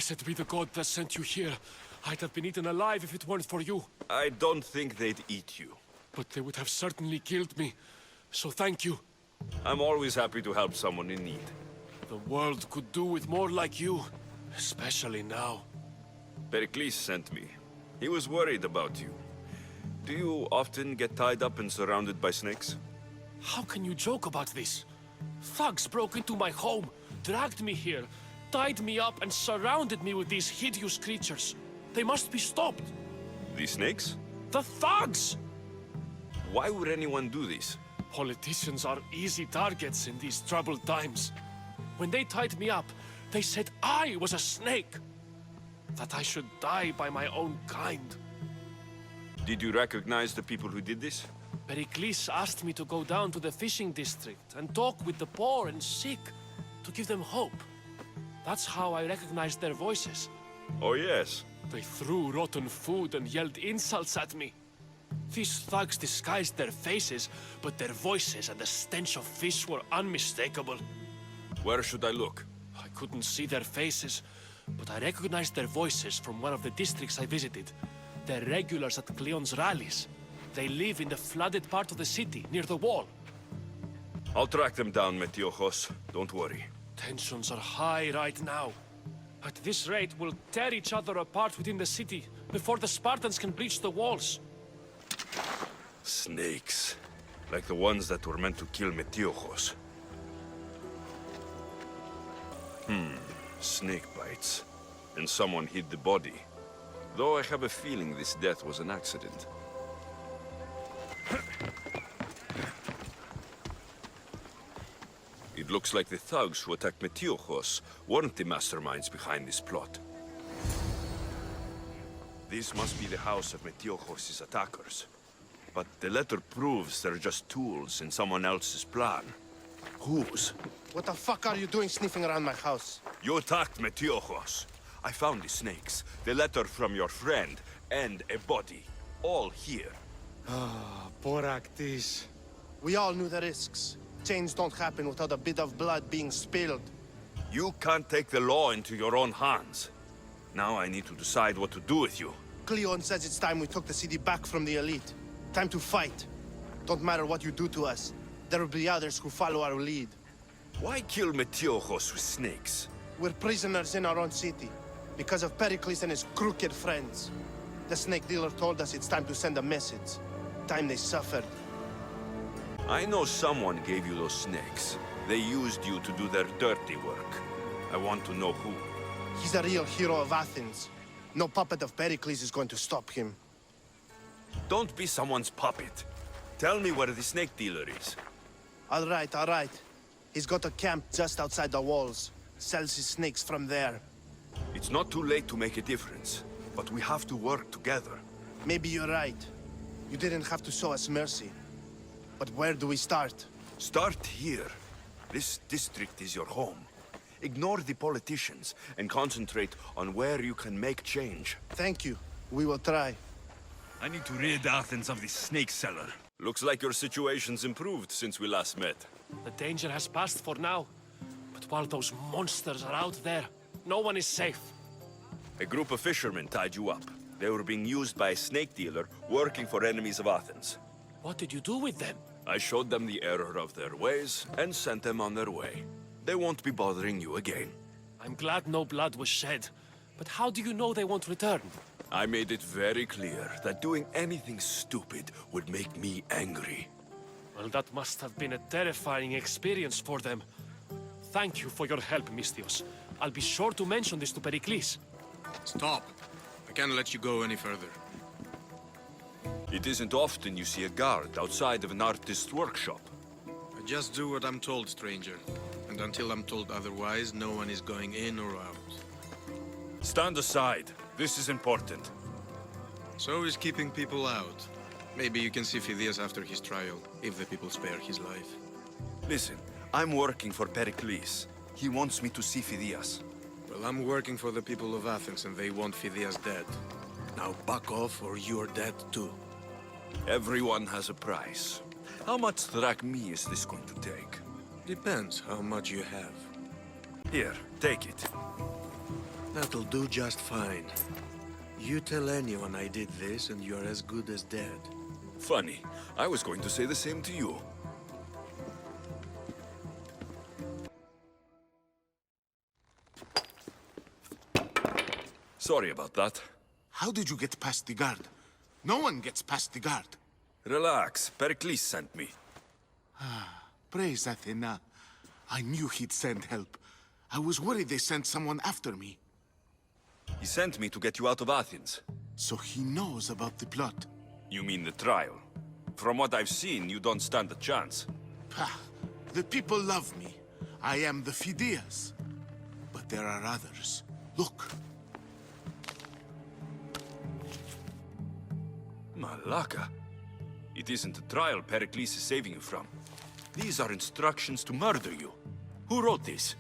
Blessed be the god that sent you here. I'd have been eaten alive if it weren't for you. I don't think they'd eat you. But they would have certainly killed me. So thank you. I'm always happy to help someone in need. The world could do with more like you. Especially now. Pericles sent me. He was worried about you. Do you often get tied up and surrounded by snakes? How can you joke about this? Thugs broke into my home, dragged me here, tied me up and surrounded me with these hideous creatures. They must be stopped. These snakes? The thugs! Why would anyone do this? Politicians are easy targets in these troubled times. When they tied me up, they said I was a snake. That I should die by my own kind. Did you recognize the people who did this? Pericles asked me to go down to the fishing district and talk with the poor and sick, to give them hope. That's how I recognized their voices. Oh yes. They threw rotten food and yelled insults at me. These thugs disguised their faces, but their voices and the stench of fish were unmistakable. Where should I look? I couldn't see their faces, but I recognized their voices from one of the districts I visited. They're regulars at Cleon's rallies. They live in the flooded part of the city, near the wall. I'll track them down, Metiojos. Don't worry. Tensions are high right now. At this rate, we'll tear each other apart within the city before the Spartans can breach the walls. Snakes. Like the ones that were meant to kill Metiojos. Snake bites. And someone hid the body. Though I have a feeling this death was an accident. It looks like the thugs who attacked Metiojos weren't the masterminds behind this plot. This must be the house of Metiojos' attackers. But the letter proves they're just tools in someone else's plan. Whose? What the fuck are you doing sniffing around my house? You attacked Metiojos. I found the snakes, the letter from your friend, and a body. All here. Boraktis. We all knew the risks. Change don't happen without a bit of blood being spilled. You can't take the law into your own hands. Now I need to decide what to do with you. Cleon says it's time we took the city back from the elite. Time to fight. Don't matter what you do to us. There will be others who follow our lead. Why kill Metiojos with snakes? We're prisoners in our own city. Because of Pericles and his crooked friends. The snake dealer told us it's time to send a message. Time they suffered. I know someone gave you those snakes. They used you to do their dirty work. I want to know who. He's a real hero of Athens. No puppet of Pericles is going to stop him. Don't be someone's puppet. Tell me where the snake dealer is. All right. He's got a camp just outside the walls. Sells his snakes from there. It's not too late to make a difference, but we have to work together. Maybe you're right. You didn't have to show us mercy. But where do we start? Start here. This district is your home. Ignore the politicians and concentrate on where you can make change. Thank you. We will try. I need to rid Athens of this snake seller. Looks like your situation's improved since we last met. The danger has passed for now. But while those monsters are out there, no one is safe. A group of fishermen tied you up. They were being used by a snake dealer working for enemies of Athens. What did you do with them? I showed them the error of their ways and sent them on their way. They won't be bothering you again. I'm glad no blood was shed. But how do you know they won't return? I made it very clear that doing anything stupid would make me angry. Well, that must have been a terrifying experience for them. Thank you for your help, Misthios. I'll be sure to mention this to Pericles. Stop. I can't let you go any further. It isn't often you see a guard outside of an artist's workshop. I just do what I'm told, stranger. And until I'm told otherwise, no one is going in or out. Stand aside. This is important. So is keeping people out. Maybe you can see Phidias after his trial, if the people spare his life. Listen, I'm working for Pericles. He wants me to see Phidias. Well, I'm working for the people of Athens, and they want Phidias dead. Now back off, or you're dead too. Everyone has a price. How much drachmae is this going to take? Depends how much you have. Here, take it. That'll do just fine. You tell anyone I did this, and you're as good as dead. Funny. I was going to say the same to you. Sorry about that. How did you get past the guard? No one gets past the guard. Relax. Pericles sent me. Praise Athena. I knew he'd send help. I was worried they sent someone after me. He sent me to get you out of Athens. So he knows about the plot. You mean the trial? From what I've seen, you don't stand a chance. Pah, the people love me. I am the Phidias. But there are others. Look. Malaka. It isn't the trial Pericles is saving you from. These are instructions to murder you. Who wrote this?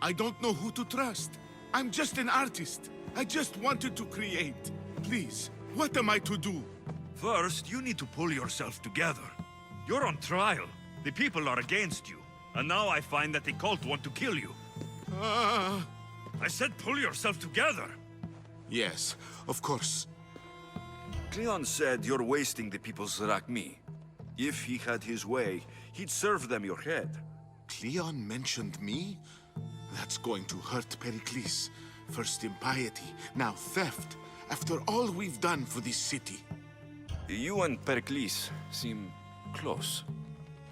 I don't know who to trust. I'm just an artist. I just wanted to create. Please, what am I to do? First, you need to pull yourself together. You're on trial. The people are against you. And now I find that the cult want to kill you. I said pull yourself together. Yes, of course. Cleon said you're wasting the people's Zrakmi. If he had his way, he'd serve them your head. Cleon mentioned me? That's going to hurt Pericles. First impiety, now theft. After all we've done for this city. You and Pericles seem close.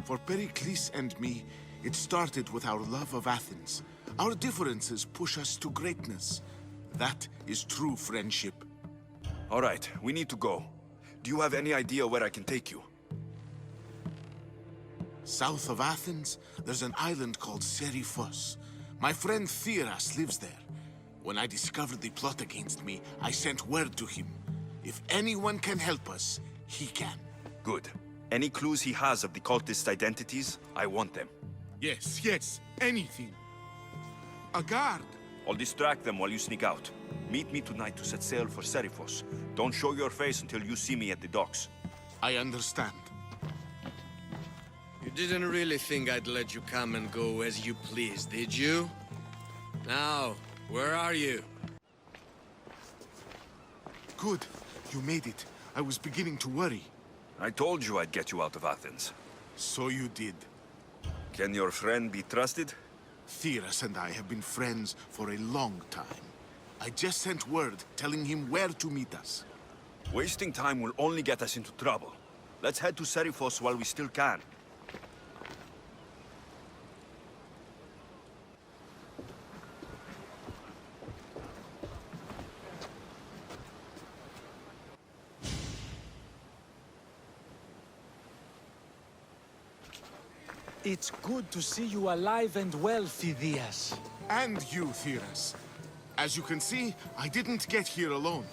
For Pericles and me, it started with our love of Athens. Our differences push us to greatness. That is true friendship. All right, we need to go. Do you have any idea where I can take you? South of Athens, there's an island called Seriphos. My friend Theras lives there. When I discovered the plot against me, I sent word to him. If anyone can help us, he can. Good. Any clues he has of the cultists' identities, I want them. Yes, anything. A guard. I'll distract them while you sneak out. Meet me tonight to set sail for Seriphos. Don't show your face until you see me at the docks. I understand. You didn't really think I'd let you come and go as you please, did you? Now, where are you? Good. You made it. I was beginning to worry. I told you I'd get you out of Athens. So you did. Can your friend be trusted? Theras and I have been friends for a long time. I just sent word telling him where to meet us. Wasting time will only get us into trouble. Let's head to Seriphos while we still can. It's good to see you alive and well, Phidias. And you, Theras. As you can see, I didn't get here alone.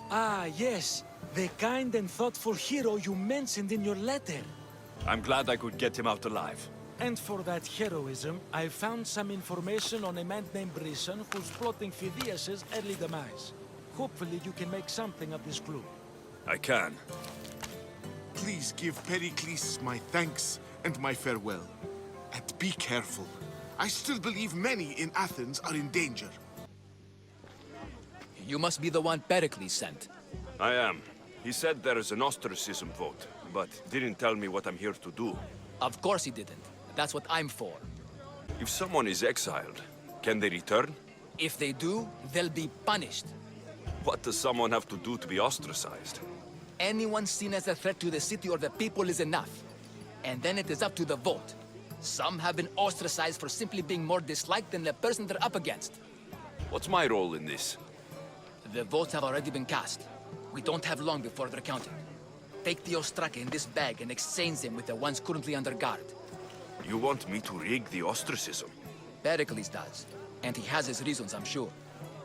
Ah, yes. The kind and thoughtful hero you mentioned in your letter. I'm glad I could get him out alive. And for that heroism, I found some information on a man named Brisson who's plotting Phidias' early demise. Hopefully you can make something of this clue. I can. Please give Pericles my thanks and my farewell. And be careful. I still believe many in Athens are in danger. You must be the one Pericles sent. I am. He said there is an ostracism vote, but didn't tell me what I'm here to do. Of course he didn't. That's what I'm for. If someone is exiled, can they return? If they do, they'll be punished. What does someone have to do to be ostracized? Anyone seen as a threat to the city or the people is enough. And then it is up to the vote. Some have been ostracized for simply being more disliked than the person they're up against. What's my role in this? The votes have already been cast. We don't have long before they're counted. Take the ostraka in this bag and exchange them with the ones currently under guard. You want me to rig the ostracism? Pericles does. And he has his reasons, I'm sure.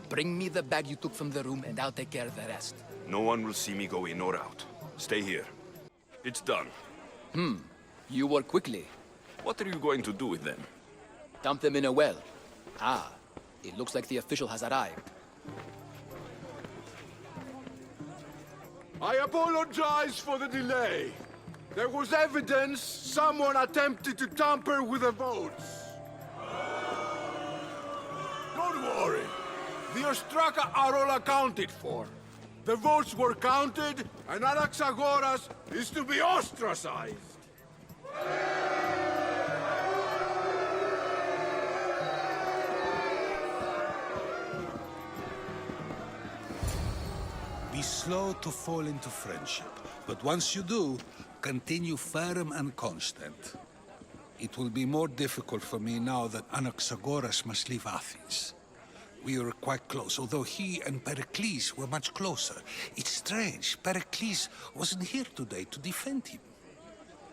Bring me the bag you took from the room and I'll take care of the rest. No one will see me go in or out. Stay here. It's done. You work quickly. What are you going to do with them? Dump them in a well. Ah, it looks like the official has arrived. I apologize for the delay. There was evidence someone attempted to tamper with the votes. Don't worry. The Ostraka are all accounted for. The votes were counted, and Alexios is to be ostracized. Be slow to fall into friendship, but once you do, continue firm and constant. It will be more difficult for me now that Anaxagoras must leave Athens. We were quite close, although he and Pericles were much closer. It's strange, Pericles wasn't here today to defend him.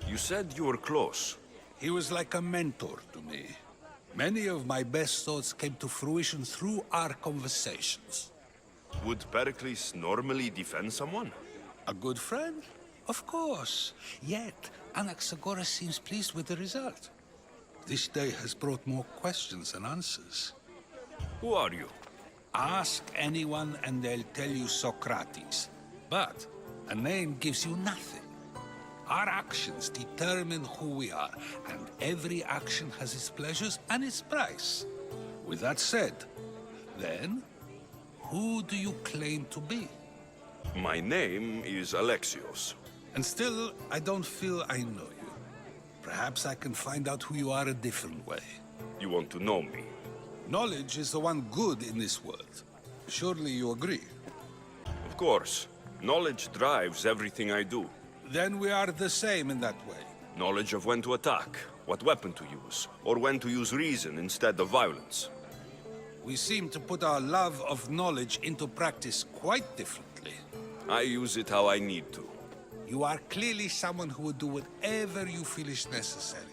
You said you were close. He was like a mentor to me. Many of my best thoughts came to fruition through our conversations. Would Pericles normally defend someone? A good friend? Of course. Yet, Anaxagoras seems pleased with the result. This day has brought more questions than answers. Who are you? Ask anyone and they'll tell you Socrates. But a name gives you nothing. Our actions determine who we are, and every action has its pleasures and its price. With that said, then, who do you claim to be? My name is Alexios. And still, I don't feel I know you. Perhaps I can find out who you are a different way. You want to know me? Knowledge is the one good in this world. Surely you agree? Of course. Knowledge drives everything I do. Then we are the same in that way. Knowledge of when to attack, what weapon to use, or when to use reason instead of violence. We seem to put our love of knowledge into practice quite differently. I use it how I need to. You are clearly someone who would do whatever you feel is necessary.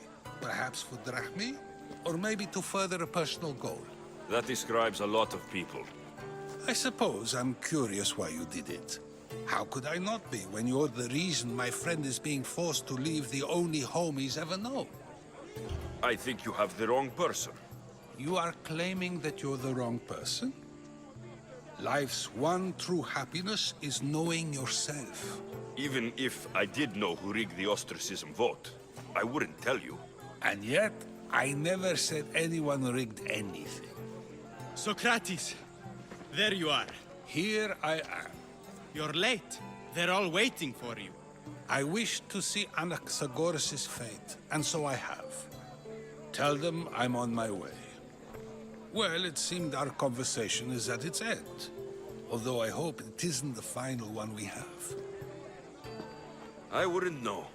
Perhaps for drachmi, or maybe to further a personal goal. That describes a lot of people. I suppose I'm curious why you did it. How could I not be when you're the reason my friend is being forced to leave the only home he's ever known? I think you have the wrong person. You are claiming that you're the wrong person? Life's one true happiness is knowing yourself. Even if I did know who rigged the ostracism vote, I wouldn't tell you. And yet, I never said anyone rigged anything. Socrates, there you are. Here I am. You're late. They're all waiting for you. I wish to see Anaxagoras' fate, and so I have. Tell them I'm on my way. Well, it seemed our conversation is at its end. Although I hope it isn't the final one we have. I wouldn't know.